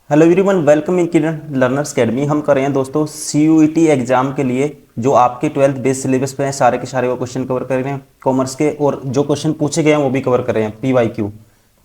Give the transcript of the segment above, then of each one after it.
Hello everyone, welcome in Kiran learners academy. हम कर रहे हैं दोस्तों सीयूईटी एग्जाम के लिए जो आपके 12th बेस सिलेबस पे हैं, सारे के सारे वो क्वेश्चन कवर कर रहे हैं कॉमर्स के, और जो क्वेश्चन पूछे गए हैं वो भी कवर कर रहे हैं पीवाईक्यू।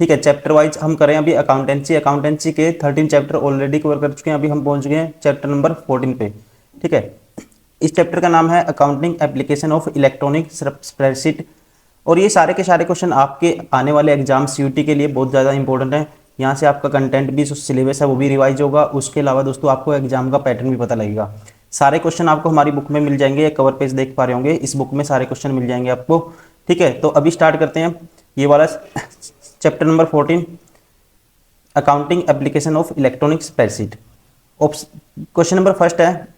ठीक है, चैप्टर वाइज हम कर रहे हैं अभी अकाउंटेंसी के 13 चैप्टर ऑलरेडी कवर कर चुके हैं। अभी हम पहुंच गए हैं चैप्टर नंबर 14 पे। ठीक है, इस चैप्टर का नाम है accounting application of electronic spreadsheet. और ये सारे के सारे क्वेश्चन आपके आने वाले एग्जाम सीयूटी के लिए बहुत ज़्यादा इंपॉर्टेंट है। यहाँ से आपका कंटेंट भी जो सिलेबस है वो भी रिवाइज होगा। उसके अलावा दोस्तों आपको एग्जाम का पैटर्न भी पता लगेगा। सारे क्वेश्चन आपको हमारी बुक में मिल जाएंगे, कवर पेज देख पा रहे होंगे, इस बुक में सारे क्वेश्चन मिल जाएंगे आपको। ठीक है, तो अभी स्टार्ट करते हैं ये वाला chapter number 14, accounting application of electronic spreadsheet. Question number first है,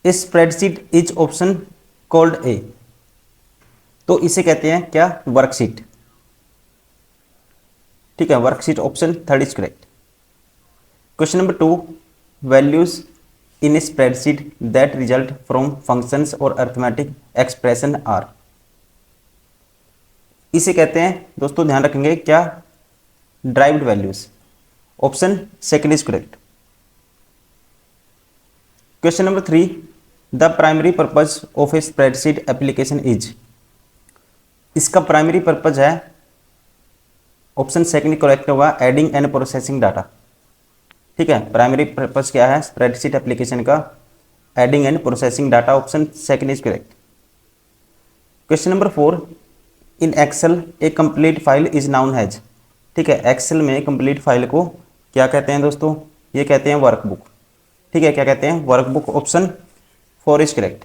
spreadsheet is option called A. तो इसे कहते हैं क्या? वर्कशीट। ठीक है, worksheet option third is correct. Question number 2, values in spreadsheet that result from functions और अर्थमेटिक एक्सप्रेशन आर। इसे कहते हैं दोस्तों, ध्यान रखेंगे क्या? Derived values. Option second is correct. Question number 3, the primary purpose of a spreadsheet application is. इसका primary purpose है, ऑप्शन सेकंड करेक्ट होगा, एडिंग एंड प्रोसेसिंग डाटा। ठीक है, प्राइमरी पर्पज क्या है स्प्रेडशीट एप्लीकेशन का? Adding and processing data. Option second is correct. Question number 4, in Excel a complete file is known as. ठीक है, Excel में कंप्लीट फाइल को क्या कहते हैं दोस्तों? ये कहते हैं वर्कबुक। ठीक है, क्या कहते हैं? Workbook. Option 4 is correct.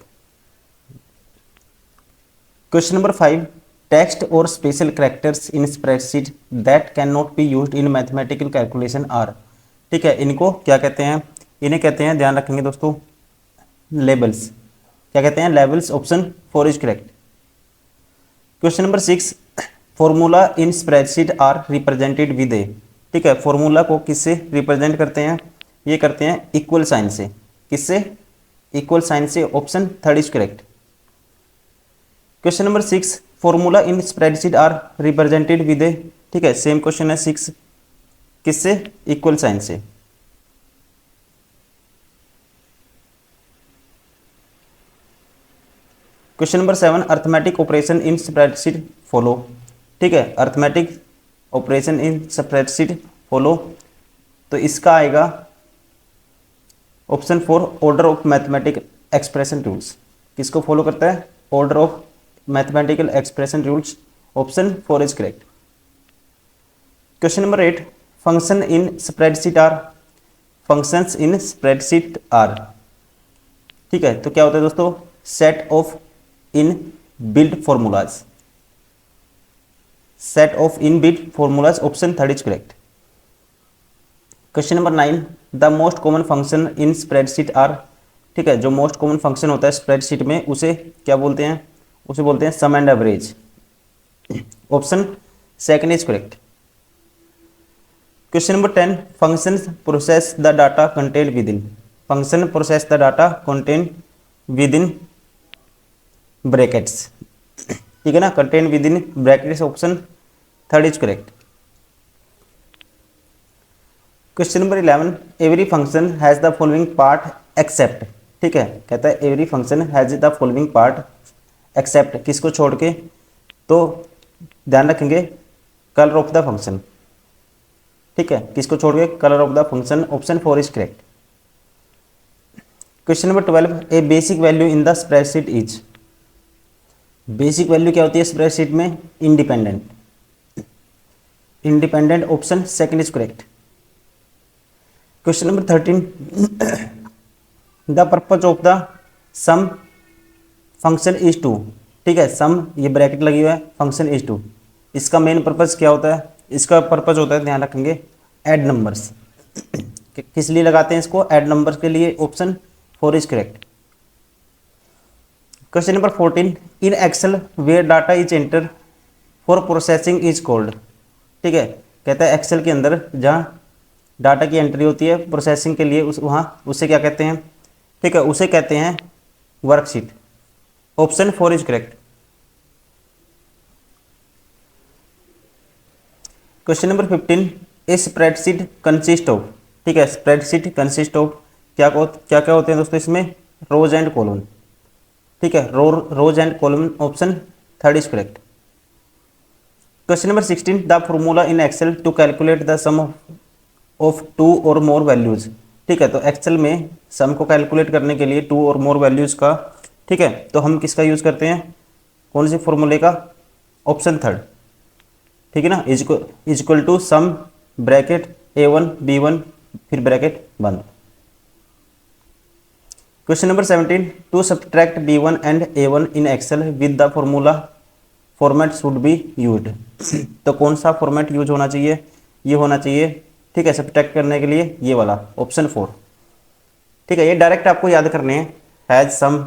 Question number 5, text और special characters in spreadsheet that can not be used in mathematical calculation are. ठीक है, इनको क्या कहते हैं? इन्हें कहते हैं, ध्यान रखेंगे दोस्तों, लेबल्स। क्या कहते हैं? Labels. Option 4 is correct. Question number 6, formula in spreadsheet are represented with A. ठीक है, फॉर्मूला को किससे रिप्रेजेंट करते हैं? ये करते हैं इक्वल साइन से। किससे? इक्वल साइन से। Option third is correct. Question number 6, formula in spreadsheet are represented with A. ठीक है, सेम क्वेश्चन है 6, किससे? इक्वल साइन से। Question number 7, arithmetic operation in spreadsheet follow. ठीक है, arithmetic operation in spreadsheet follow, तो इसका आएगा option 4, order of mathematical expression rules. किसको फॉलो करता है? Order of mathematical expression rules. Option 4 is correct. Question number 8, function in spreadsheet are. Functions in spreadsheet are. ठीक है, तो क्या होता है दोस्तों? Set of in build formulas. Set of in build formulas. Option third is correct. Question number 9, the most common function in spreadsheet are. ठीक है, जो मोस्ट कॉमन फंक्शन होता है स्प्रेडशीट में उसे क्या बोलते हैं? उसे बोलते हैं sum and average. Option second is correct. Question number 10, function process the data contain within. Function process the data contain within brackets. ठीक है ना, contain within brackets. Option third is correct. Question number 11, every function has the following part except. ठीक है, कहता है every function has the following part except. किसको छोड़ के? तो ध्यान रखेंगे, कलर ऑफ द फंक्शन। ठीक है, किसको छोड़ के? Colour of the function. Option 4 is correct. Question number 12, a basic value in the spreadsheet is. Basic value क्या होती है स्प्रेडशीट में? Independent. Independent. Option second is correct. Question number 13, the purpose of the sum function is to. ठीक है, sum ये bracket लगी हुआ है, फंक्शन इज टू, इसका मेन पर्पज क्या होता है? इसका पर्पज होता है, ध्यान रखेंगे, ऐड नंबर्स। किस लिए लगाते हैं इसको? ऐड नंबर्स के लिए। Option 4 is correct. Question number 14, in Excel where data is enter for processing is called. ठीक है, कहता है एक्सेल के अंदर जहाँ डाटा की एंट्री होती है प्रोसेसिंग के लिए, वहाँ उसे क्या कहते हैं? ठीक है, उसे कहते हैं worksheet. Option 4 is correct. Question number 15, A spreadsheet consist of, ठीक है, स्प्रेडशीट कंसिस्ट ऑफ क्या क्या होते हैं दोस्तों इसमें, रोज एंड कॉलम, ठीक है, rows and column, option third is correct. Question number 16, the formula in Excel to calculate the sum of two or more values, ठीक है, तो एक्सेल में सम को कैलकुलेट करने के लिए टू और मोर वैल्यूज का, ठीक है, तो हम किसका यूज करते हैं, कौन से फॉर्मूले का, ऑप्शन थर्ड, ठीक है ना, equal to some bracket a1 b1 फिर ब्रैकेट बंद। Question number 17, to subtract b1 and a1 in Excel with the formula format should be used, तो कौन सा फॉर्मेट यूज होना चाहिए, ये होना चाहिए, ठीक है, सब्ट्रैक्ट करने के लिए ये वाला ऑप्शन 4, ठीक है, ये डायरेक्ट आपको याद करने हैं, हैज सम,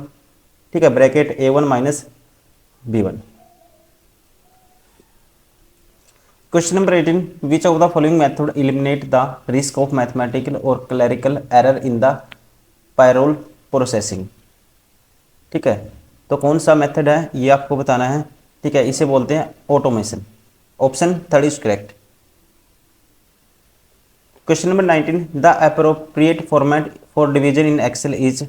ठीक है, bracket a1 minus b1। Question number 18, which of the following method eliminate the risk of mathematical or clerical error in the payroll processing, ठीक है, तो कौन सा मेथड है ये आपको बताना है, ठीक है, इसे बोलते हैं automation, option third is correct. Question number 19, the appropriate format for division in Excel is,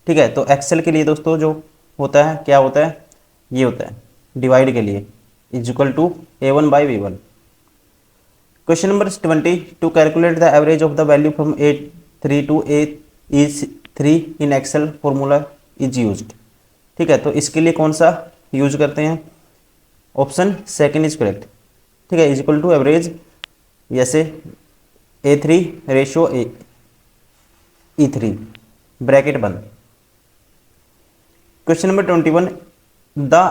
ठीक है, तो एक्सेल के लिए दोस्तों जो होता है क्या होता है, ये होता है डिवाइड के लिए is equal to a1 by b1। Question number 20, to calculate the average of the value from a3 to a3 in Excel formula is used, ठीक है, तो इसके लिए कौन सा यूज करते हैं, ऑप्शन सेकंड इज करेक्ट, ठीक है, इज इक्वल टू एवरेज, जैसे a3 रेशियो e3 ब्रैकेट बंद। Question number 21, the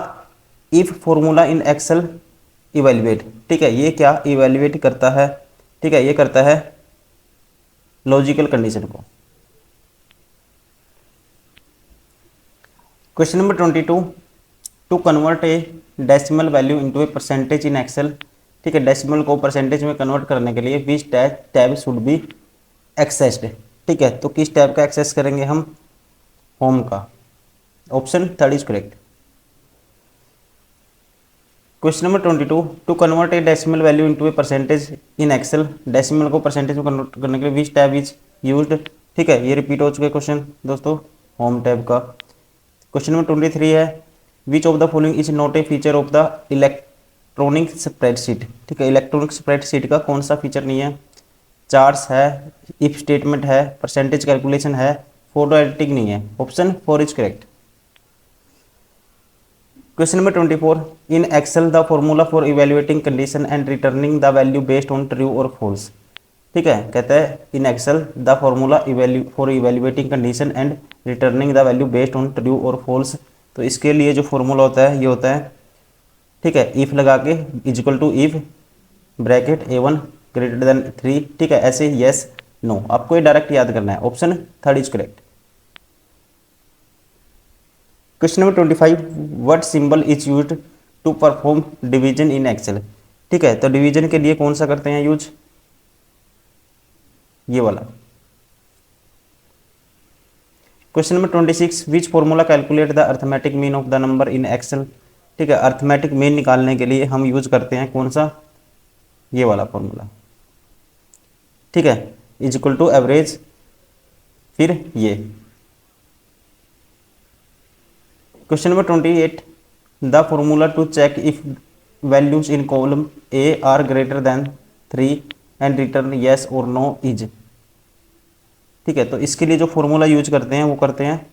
if formula in Excel evaluate, ठीक है, ये क्या इवेल्युएट करता है, ठीक है, ये करता है लॉजिकल कंडीशन को। Question number 22, to convert a decimal value into a percentage in Excel, ठीक है, डेसिमल को परसेंटेज में कन्वर्ट करने के लिए विच टैब शुड बी एक्सेस्ड, ठीक है, तो किस टैब का एक्सेस करेंगे हम, होम का, option third is correct. Question number 22, to convert a decimal value into a percentage in Excel, decimal को परसेंटेज में कन्वर्ट करने के लिए विच टैब इज यूज्ड, ठीक है, ये रिपीट हो चुके क्वेश्चन दोस्तों, होम टैब का। क्वेश्चन नंबर 23 है, विच of the following is not a feature of the electronic spreadsheet, ठीक है, इलेक्ट्रॉनिक स्प्रेडशीट का कौन सा फीचर नहीं है, चार्ट्स है, इफ स्टेटमेंट है, परसेंटेज कैलकुलेशन है, फोटो एडिटिंग नहीं है, option 4 is correct. Question number 24, in Excel the formula for evaluating condition and returning the value based on true और फॉल्स, ठीक है, कहता है in Excel the formula for evaluating condition and returning the value based on true और false, तो इसके लिए जो फॉर्मूला होता है ये होता है, ठीक है, इफ लगा के equal to if bracket a1 greater than 3, ठीक है, ऐसे यस नो, आपको ये डायरेक्ट याद करना है, option third is correct. Question number 25, what symbol is used to perform division in Excel, ठीक है, तो डिवीजन के लिए कौन सा करते हैं यूज, ये वाला। Question number 26, which formula calculate the arithmetic mean of the number in Excel, ठीक है, अर्थमेटिक मीन निकालने के लिए हम यूज करते हैं कौन सा, ये वाला फॉर्मूला, ठीक है, इज इक्वल टू एवरेज, फिर ये। Question number 28, the formula to check if values in column A are greater than 3 and return yes और नो इज, ठीक है, तो इसके लिए जो फॉर्मूला यूज करते हैं वो करते हैं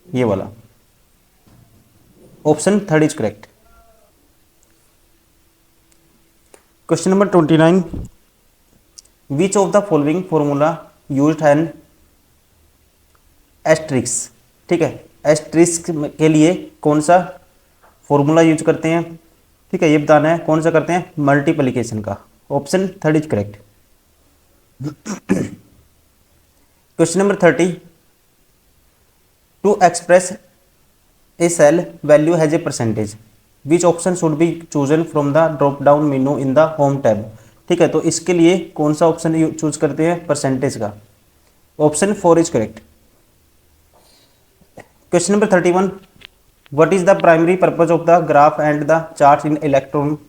ये वाला, option third is correct. Question number 29, which of the following formula used an asterisks, ठीक है, एस्ट्रिक्स के लिए कौन सा फॉर्मूला यूज करते हैं, ठीक है, ये बताना है, कौन सा करते हैं, मल्टीप्लिकेशन का, option third is correct. Question number 30, to express a cell value as a percentage, which option should be chosen from the drop down menu in the home tab, ठीक है, तो इसके लिए कौन सा ऑप्शन चूज करते हैं, परसेंटेज का, option 4 is correct. Question number 31, what is the primary purpose of the graph and the chart in electronic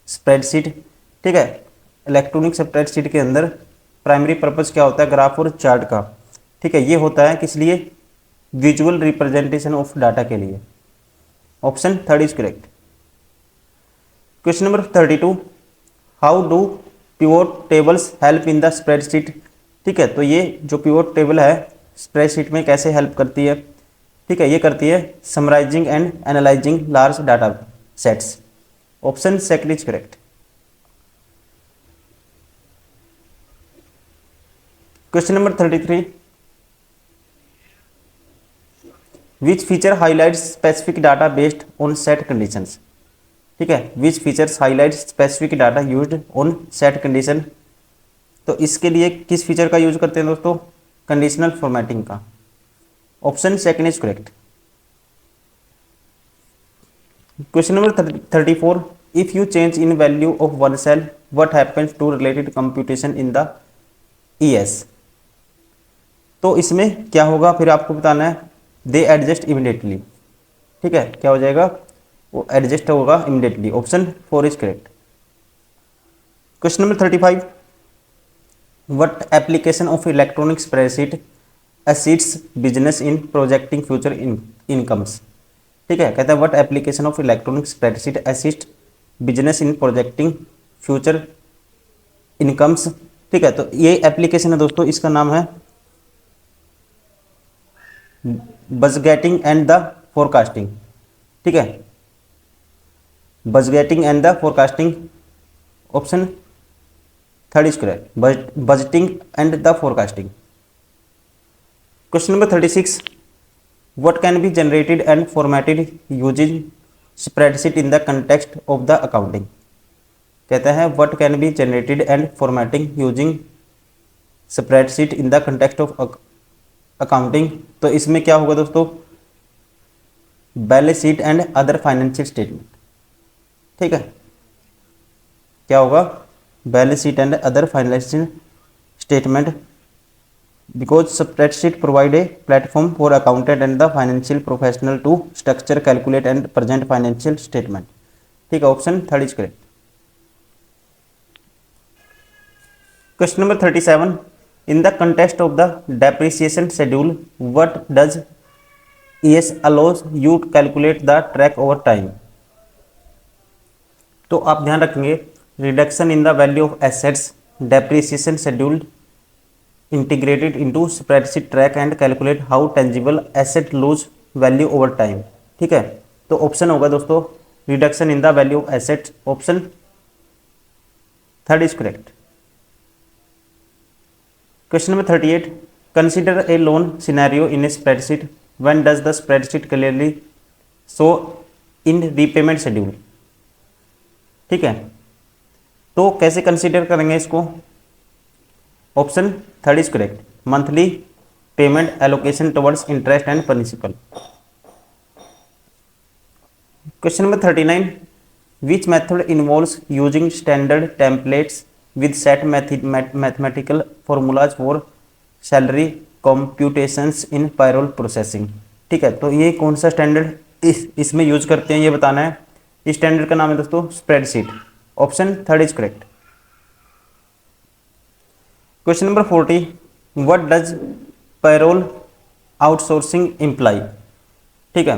spreadsheet, ठीक है, इलेक्ट्रॉनिक स्प्रेडशीट के अंदर प्राइमरी पर्पस क्या होता है, ग्राफ और चार्ट का। ठीक है, ये होता है किस लिए, विजुअल रिप्रेजेंटेशन ऑफ डाटा के लिए। Option third is correct. Question number 32, how do pivot tables help in the spreadsheet. ठीक है, तो ये जो पिवोट टेबल है स्प्रेडशीट में कैसे हेल्प करती है। ठीक है, ये करती है summarizing and analyzing large data sets. Option second is correct. Question number 33, which feature highlights specific data based on set conditions. ठीक है, which features highlight specific data used on set condition. तो इसके लिए किस फीचर का use करते हैं दोस्तों, कंडीशनल फॉर्मेटिंग का। Option second is correct. Question number 34, if you change in value of one cell what happens to related computation in the ES. तो इसमें क्या होगा फिर आपको बताना है, दे एडजस्ट इमीडिएटली। ठीक है, क्या हो जाएगा, वो एडजस्ट होगा immediately. Option four is correct. Question number 35, what application of electronic spreadsheet assists business in projecting future incomes. ठीक है, कहता है what application of electronic spreadsheet assist business in projecting future incomes. ठीक है, तो ये एप्लीकेशन है दोस्तों, इसका नाम है बजटेटिंग एंड द फोरकास्टिंग। ठीक है, budgeting and the forecasting. Option third is correct, budgeting and the forecasting. Question number 36, what can be generated and formatted using spreadsheet in the context of the accounting। कहता है what can be generated and formatting using spreadsheet in the context of accounting। तो इसमें क्या होगा दोस्तों, balance sheet and other financial statement. ठीक है, क्या होगा, balance sheet and other financial statement, because spreadsheet provide a platform for accountant and the financial professional to structure, calculate and present financial statement। ठीक है, option third is correct. Question number 37, in the context of the depreciation schedule what does ES allows you to calculate the track over time. तो आप ध्यान रखेंगे, reduction in the value of assets, depreciation schedule integrated into spreadsheet track and calculate how tangible asset lose value over time। ठीक है, तो option होगा दोस्तों reduction in the value of assets. Option third is correct. Question number 38, consider a loan scenario in a spreadsheet when does the spreadsheet clearly show in repayment schedule. ठीक है, तो कैसे consider करेंगे इसको। Option third is correct, monthly payment allocation towards interest and principal. Question number 39, which method involves using standard templates with set mathematical formulas for salary computations in payroll processing. ठीक है, तो ये कौन सा स्टैंडर्ड इसमें use करते हैं ये बताना है। इस स्टैंडर्ड का नाम है दोस्तों spreadsheet. Option third is correct. Question number 40, what does payroll outsourcing imply. ठीक है,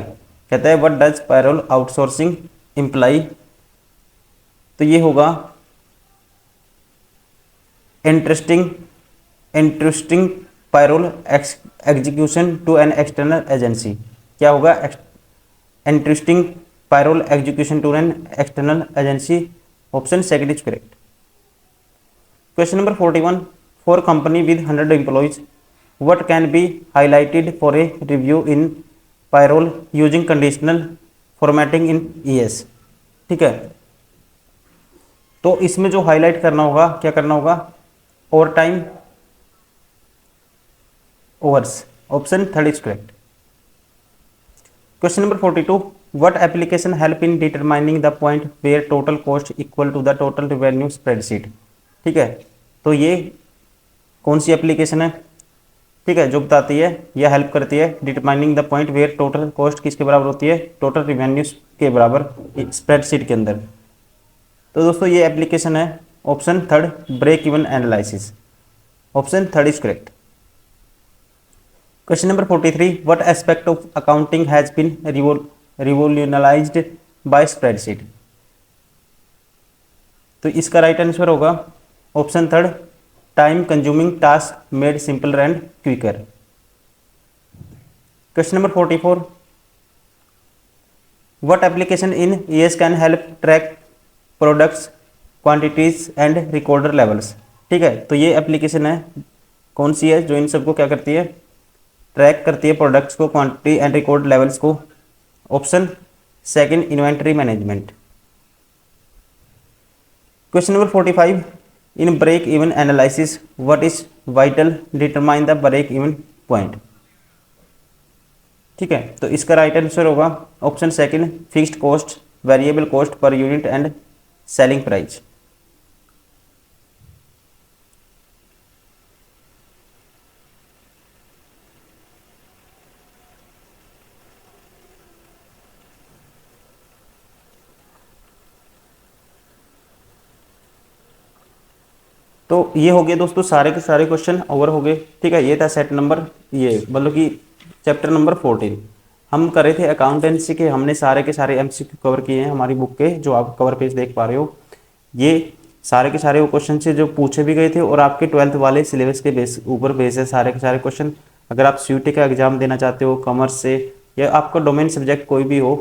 कहता है what does payroll outsourcing imply. तो ये होगा interesting payroll execution to an external agency. क्या होगा, interesting payroll execution to an external agency. Option second is correct. Question number 41, for company with 100 employees what can be highlighted for a review in payroll using conditional formatting in ES। ठीक है, तो इसमें जो highlight करना होगा, क्या करना होगा, over time overs. Option third is correct. Question number 42, what application help in determining the point where total cost equal to the total revenue spreadsheet। ठीक है, तो ये कौन सी एप्लीकेशन है। ठीक है, जो बताती है या हेल्प करती है determining the point where total cost किसके बराबर होती है, टोटल रिवेन्यू के बराबर स्प्रेडशीट के अंदर। तो दोस्तों ये एप्लीकेशन है option third break even analysis, option third is correct. Question number 43, what aspect of accounting has been revolutionized by spreadsheet. तो इसका राइट आंसर होगा option third, time consuming task made simple and quicker. Question number 44, what application in ES can help track products quantities and recorder levels. ठीक है, तो ये application है कौन सी है जो इन सबको क्या करती है, ट्रैक करती है प्रोडक्ट्स को, क्वांटिटी एंड रिकॉर्ड लेवल्स को। Option second inventory management. Question number 45, in break even analysis what is vital determine the break even point. ठीक है, तो इसका राइट आंसर होगा option second, fixed cost, variable cost per unit and selling price. तो ये हो गए दोस्तों सारे के सारे क्वेश्चन ओवर हो गए। ठीक है, ये था सेट नंबर, ये मतलब कि चैप्टर नंबर 14 हम कर रहे थे अकाउंटेंसी के। हमने सारे के सारे MCQ कवर किए हैं हमारी बुक के, जो आप कवर पेज देख पा रहे हो। ये सारे के सारे वो क्वेश्चन से जो पूछे भी गए थे और आपके 12th वाले सिलेबस के बेस ऊपर बेस है सारे के सारे क्वेश्चन। अगर आप CUET का एग्जाम देना चाहते हो कॉमर्स से, या आपका डोमेन सब्जेक्ट कोई भी हो,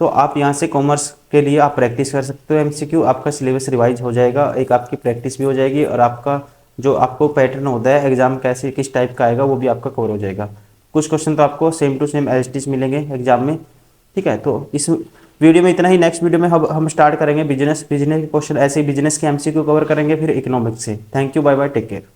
तो आप यहाँ से कॉमर्स के लिए आप प्रैक्टिस कर सकते हो MCQ। आपका सिलेबस रिवाइज हो जाएगा, एक आपकी प्रैक्टिस भी हो जाएगी, और आपका जो आपको पैटर्न होता है एग्जाम कैसे किस टाइप का आएगा वो भी आपका कवर हो जाएगा। कुछ क्वेश्चन तो आपको same to same as it is मिलेंगे एग्जाम में। ठीक है, तो इस वीडियो में इतना ही। नेक्स्ट वीडियो में हम स्टार्ट करेंगे बिजनेस के क्वेश्चन, ऐसे ही बिजनेस के MCQ कवर करेंगे, फिर इकोनॉमिक्स से। Thank you, bye bye, take care.